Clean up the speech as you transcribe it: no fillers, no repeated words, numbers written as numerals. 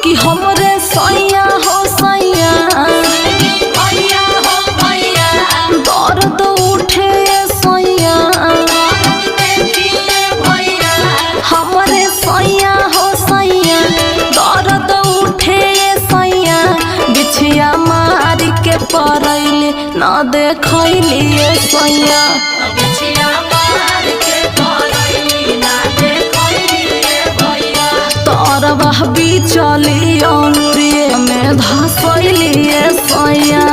कि हमरे सैया हो सैया दर्द उठे सैया हमरे सैया हो सैया दर्द उठे सैया बिछिया मार के परैले न देखैली सैया तरबह बिचली अंगुरिये में धसैली सैया।